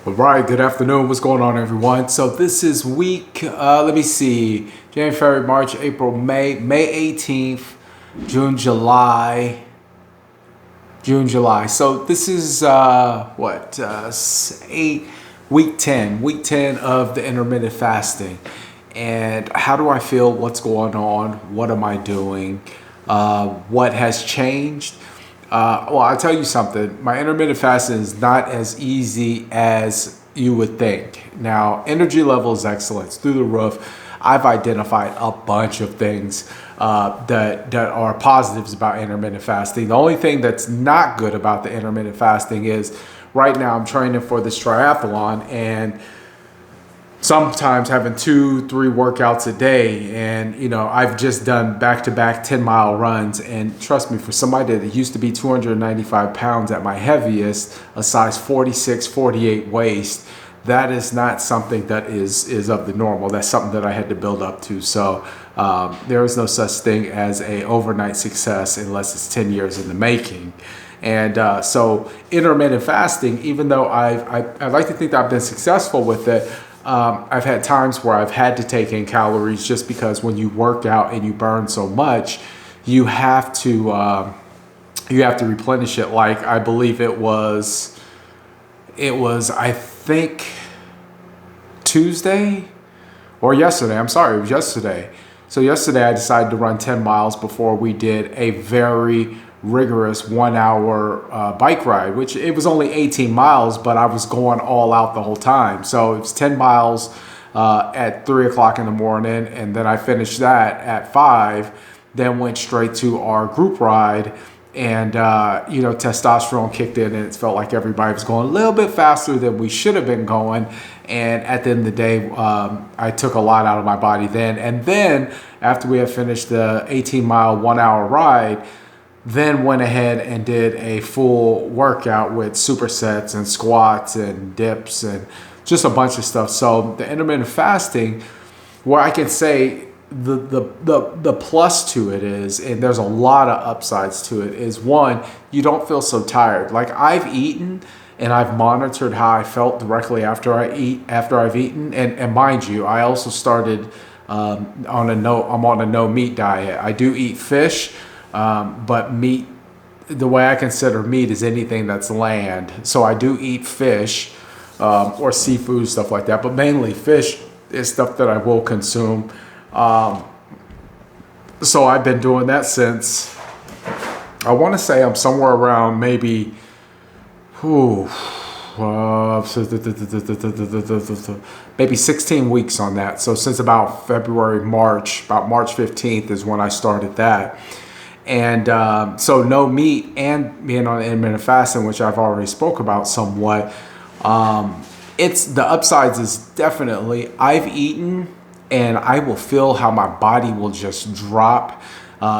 All right, good afternoon. What's going on, everyone? So this is week, let me see, January, February, March, April, May 18th, June, July. So this is, week 10 of the intermittent fasting. And how do I feel? What's going on? What am I doing? What has changed? Well, I'll tell you something. My intermittent fasting is not as easy as you would think. Now, energy level is excellent. It's through the roof. I've identified a bunch of things that are positives about intermittent fasting. The only thing that's not good about the intermittent fasting is right now I'm training for this triathlon, and sometimes having 2-3 workouts a day, and I've just done back-to-back 10-mile runs, and trust me, for somebody that used to be 295 pounds at my heaviest, a size 46 48 waist, that is not something that is of the normal. That's something that I had to build up to. So there is no such thing as a overnight success unless it's 10 years in the making. And so intermittent fasting, even though I like to think that I've been successful with it, I've had times where I've had to take in calories just because when you work out and you burn so much, you have to replenish it. Like I believe it was I think Tuesday or yesterday. I'm sorry, it was yesterday. So yesterday I decided to run 10 miles before we did a very rigorous 1 hour bike ride, which it was only 18 miles, but I was going all out the whole time. So it was 10 miles at 3 o'clock in the morning, and then I finished that at 5, then went straight to our group ride, and testosterone kicked in, and it felt like everybody was going a little bit faster than we should have been going. And at the end of the day, I took a lot out of my body then. And then after we had finished the 18-mile 1 hour ride, then went ahead and did a full workout with supersets and squats and dips and just a bunch of stuff. So the intermittent fasting, where I can say the plus to it is, and there's a lot of upsides to it, is one, you don't feel so tired. Like I've eaten and I've monitored how I felt directly after I've eaten. And mind you, I also started I'm on a no meat diet. I do eat fish. But meat, the way I consider meat is anything that's land. So I do eat fish or seafood, stuff like that. But mainly fish is stuff that I will consume. So I've been doing that since, I want to say I'm somewhere around maybe 16 weeks on that. So since about March 15th is when I started that. And so no meat and being on intermittent fasting, which I've already spoke about somewhat, it's the upsides is definitely I've eaten and I will feel how my body will just drop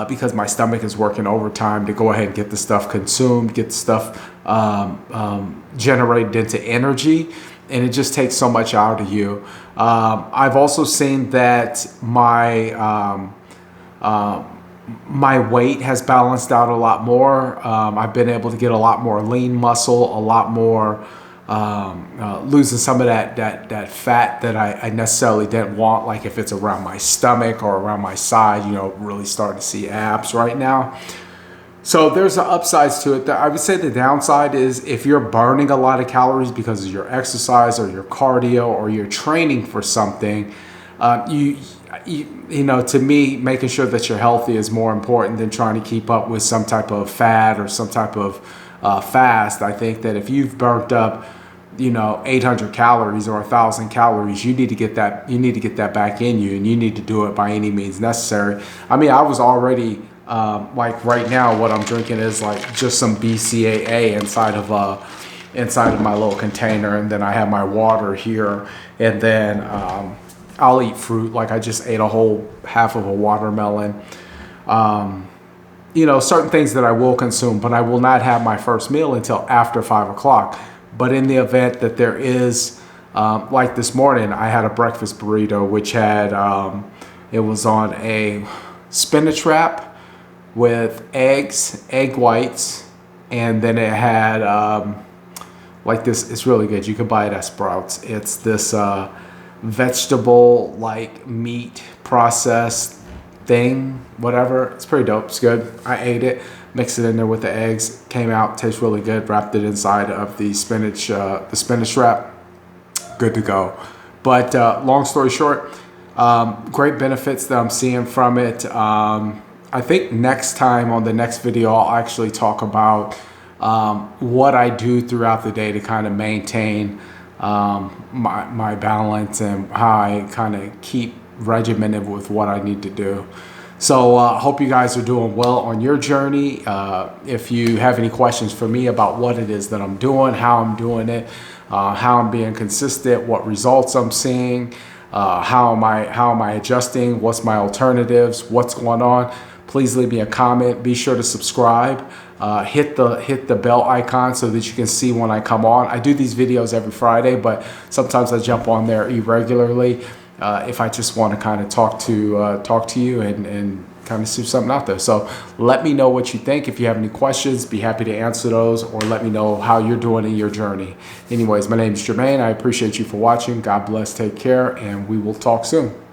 because my stomach is working overtime to go ahead and get the stuff consumed, get the stuff generated into energy, and it just takes so much out of you. I've also seen that my weight has balanced out a lot more. I've been able to get a lot more lean muscle, a lot more losing some of that fat that I necessarily didn't want, like if it's around my stomach or around my side, really starting to see abs right now. So there's the upsides to it. I would say the downside is if you're burning a lot of calories because of your exercise or your cardio or you're training for something, to me, making sure that you're healthy is more important than trying to keep up with some type of fad or some type of fast. I think that if you've burnt up, 800 calories or 1,000 calories, you need to get that back in you, and you need to do it by any means necessary. I mean, I was already like right now, what I'm drinking is like just some BCAA inside of my little container, and then I have my water here, and then I'll eat fruit. Like I just ate a whole half of a watermelon. Certain things that I will consume, but I will not have my first meal until after 5 o'clock. But in the event that there is, like this morning, I had a breakfast burrito, which had, it was on a spinach wrap with eggs, egg whites, and then it had like this. It's really good. You can buy it at Sprouts. It's this vegetable like meat processed thing, whatever. It's pretty dope. It's good. I ate it, mixed it in there with the eggs, came out, tastes really good. Wrapped it inside of the spinach wrap. Good to go. But long story short, great benefits that I'm seeing from it. I think next time on the next video, I'll actually talk about what I do throughout the day to kind of maintain my balance and how I kind of keep regimented with what I need to do. So hope you guys are doing well on your journey. If you have any questions for me about what it is that I'm doing, how I'm doing it, how I'm being consistent, what results I'm seeing, how am I adjusting, what's my alternatives, what's going on, please leave me a comment. Be sure to subscribe. Hit the bell icon so that you can see when I come on. I do these videos every Friday, but sometimes I jump on there irregularly if I just want to kind of talk to you and kind of see something out there. So let me know what you think. If you have any questions, be happy to answer those, or let me know how you're doing in your journey. Anyways, my name is Jermaine. I appreciate you for watching. God bless. Take care, and we will talk soon.